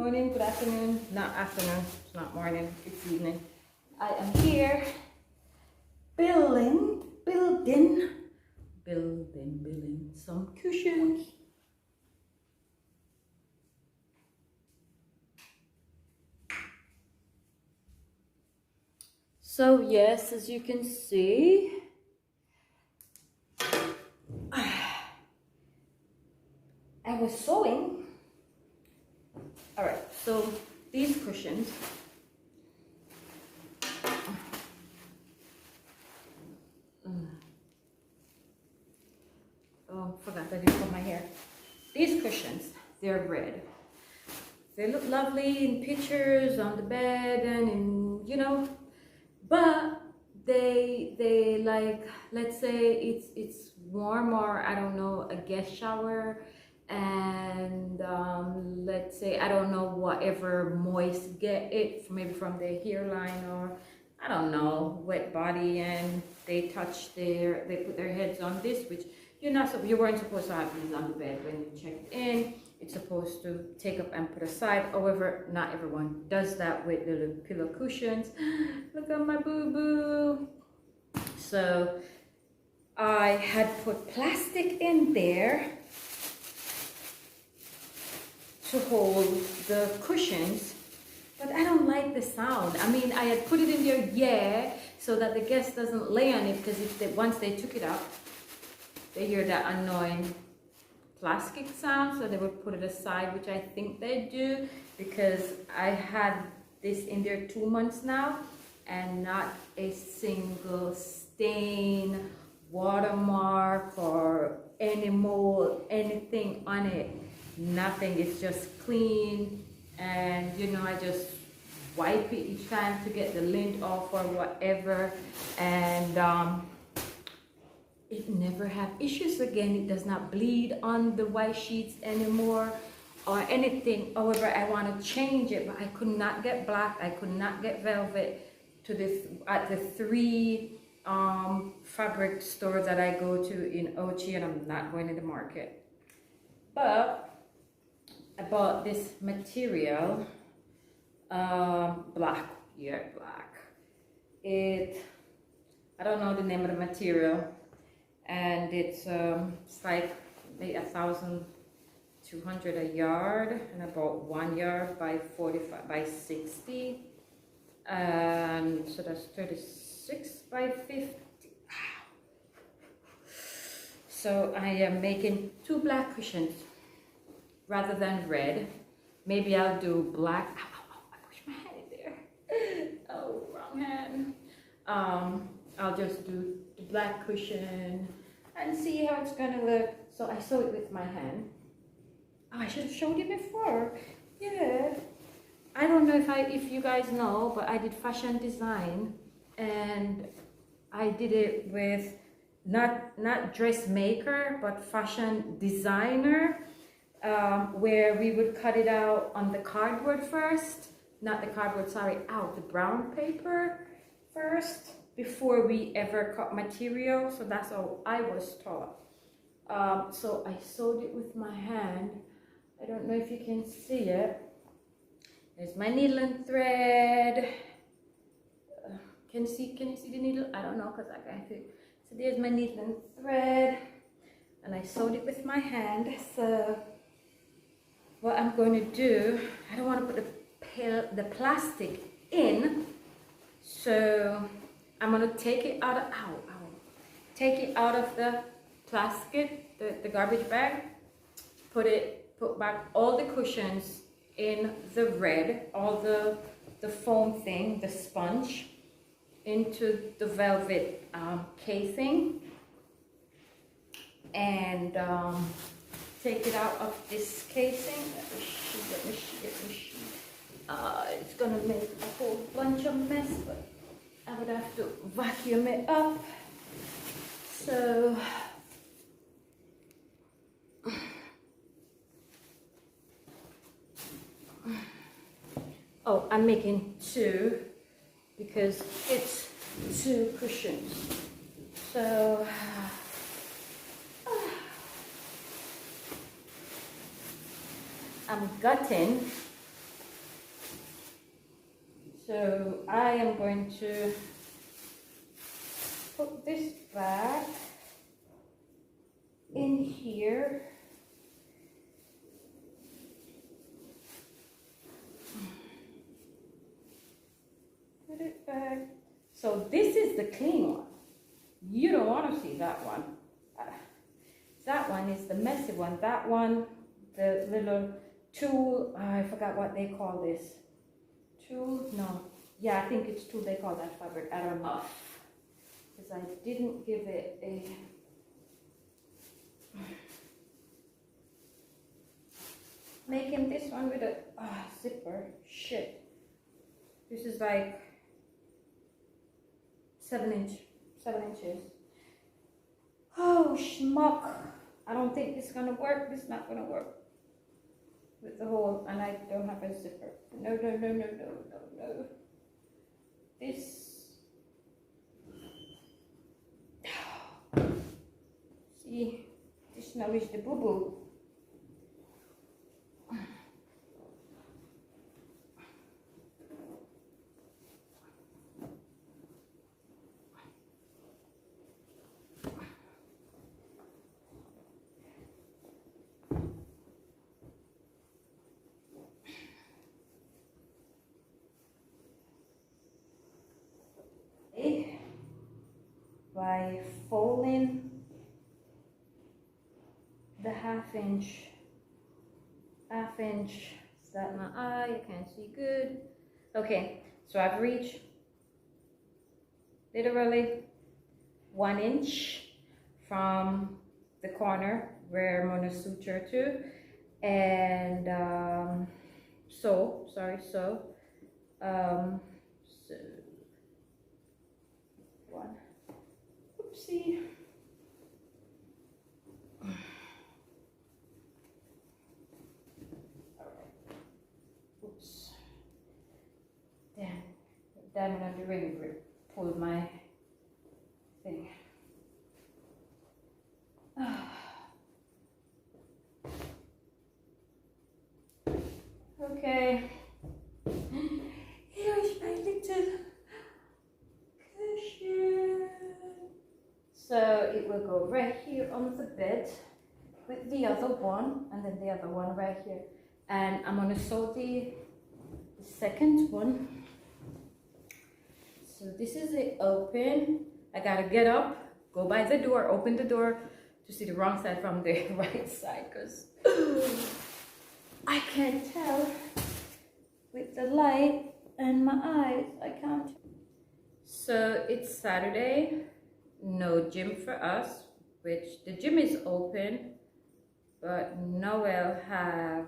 morning, good afternoon, not afternoon, it's not morning, it's evening. I am here building some cushions. So yes, as you can see, I was sewing. All right, so these cushions, oh, forgot I didn't put my hair. These cushions, they're red. They look lovely in pictures on the bed and in, you know, but they like, let's say it's warm, or I don't know, a guest shower, and let's say, I don't know, whatever moist get it, maybe from their hairline, or I don't know, wet body, and they touch they put their heads on this, which you weren't supposed to have these on the bed when you checked in. It's supposed to take up and put aside. However, not everyone does that with the little pillow cushions. Look at my boo-boo. So I had put plastic in there to hold the cushions, but I don't like the sound. I mean, I had put it in there, yeah, so that the guest doesn't lay on it, because once they took it out, they hear that annoying plastic sound, so they would put it aside, which I think they do, because I had this in there 2 months now, and not a single stain, watermark, or any mold, anything on it. Nothing. It's just clean, and you know, I just wipe it each time to get the lint off or whatever, and it never have issues again. It does not bleed on the white sheets anymore or anything. However, I want to change it, but I could not get black, I could not get velvet to this at the 3 fabric stores that I go to in Ochi, and I'm not going to the market. But I bought this material, black, yeah, black. I don't know the name of the material, and it's like maybe 1,200 a yard, and I bought 1 yard by 45 by 60, and so that's 36 by 50. So I am making 2 black cushions rather than red. Maybe I'll do black. I pushed my hand in there. Oh, wrong hand. I'll just do the black cushion and see how it's gonna look. So I sew it with my hand. Oh, I should have showed you before. Yeah. I don't know if you guys know, but I did fashion design, and I did it with not dressmaker, but fashion designer. Where we would cut it out on the cardboard first, not the cardboard, sorry, out the brown paper first, before we ever cut material. So that's how I was taught. So I sewed it with my hand. I don't know if you can see it. There's my needle and thread. Can you see the needle? I don't know, because I can't see. So there's my needle and thread, and I sewed it with my hand. So what I'm going to do, I don't want to put the plastic in, so I'm going to take it out of take it out of the plastic, the garbage bag, put back all the cushions in the red, all the foam thing, the sponge, into the velvet casing, and take it out of this casing. Let me see. It's gonna make a whole bunch of mess, but I would have to vacuum it up. So oh, I'm making 2 because it's 2 cushions. So I'm gutting So I am going to put this back in here. Put it back. So this is the clean one. You don't want to see that one. That one is the messy one. That one, the little tool, I forgot what they call this. Tool? No. Yeah, I think it's tool they call that fabric. I don't know. Because I didn't give it a... Making this one with a zipper. Shit. This is like 7 inches. Oh, schmuck. I don't think it's gonna work. This is not gonna work with the hole, and I don't have a zipper. No. This. See, this now is the boo-boo. By folding the half inch. Is that my eye? You can't see good. Okay, so I've reached literally 1 inch from the corner where I'm gonna suture to, and so one. Oopsie. Alright. Oops. Damn. Diamond on the ring pulled my thing. Okay. Here's my little cushion. So it will go right here on the bed with the other one, and then the other one right here. And I'm gonna sew the second one. So this is it open. I gotta get up, go by the door, open the door to see the wrong side from the right side, because I can't tell with the light and my eyes. I can't. So it's Saturday. No gym for us, which the gym is open, but Noel have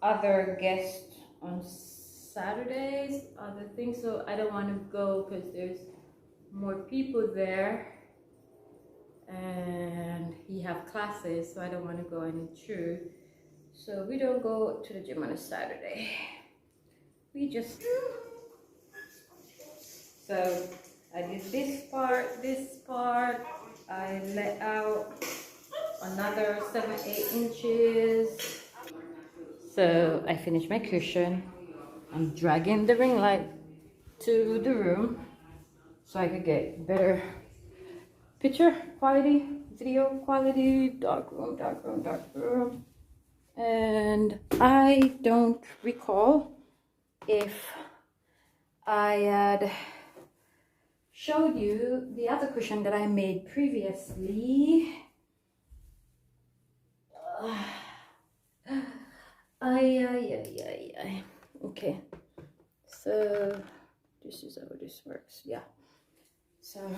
other guests on Saturdays, other things, so I don't want to go because there's more people there and he have classes, so I don't want to go and intrude. So we don't go to the gym on a Saturday. We just... So I did this part, I let out another 7-8 inches. So I finished my cushion. I'm dragging the ring light to the room so I could get better picture quality, video quality, dark room. And I don't recall if I had showed you the other cushion that I made previously. Okay, so this is how this works. Yeah, so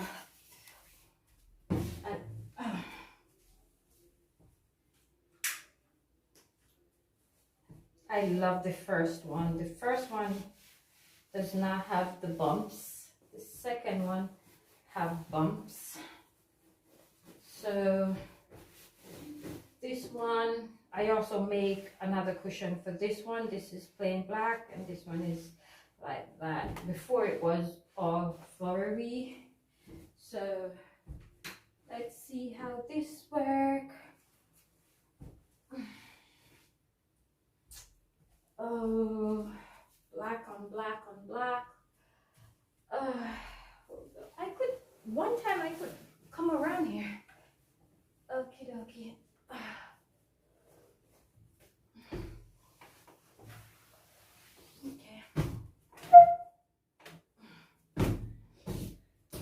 I love the first one. The first one does not have the bumps. The second one have bumps. So this one, I also make another cushion for this one. This is plain black and this one is like that. Before it was all flowery. So let's see how this works. Oh, black on Okay.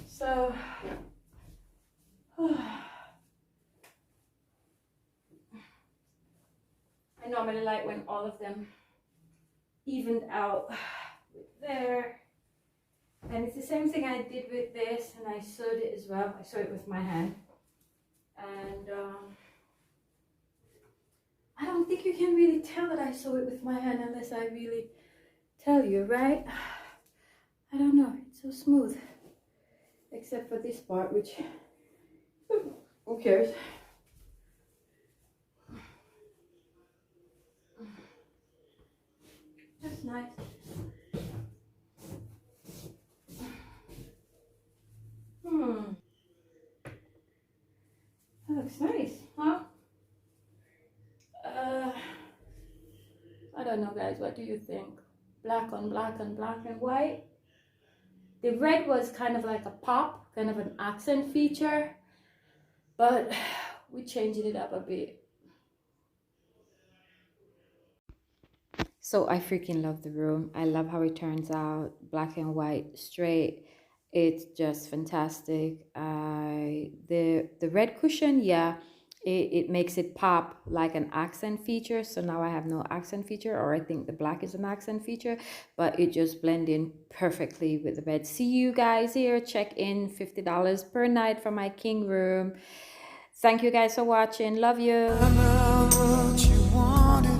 So I normally like when all of them evened out there. And it's the same thing I did with this, and I sewed it as well. I sewed it with my hand. And I don't think you can really tell that I sew it with my hand unless I really tell you, right? I don't know, it's so smooth. Except for this part, which, who cares? That's nice. That looks nice, huh? I don't know, guys, what do you think? Black on black and black and white. The red was kind of like a pop, kind of an accent feature, but we changed it up a bit. So I freaking love the room. I love how it turns out, black and white, straight. It's just fantastic. The red cushion, yeah, it makes it pop like an accent feature. So now I have no accent feature, or I think the black is an accent feature, but it just blends in perfectly with the bed. See you guys here. Check in, $50 per night for my king room. Thank you guys for watching. Love you. I know what you wanted.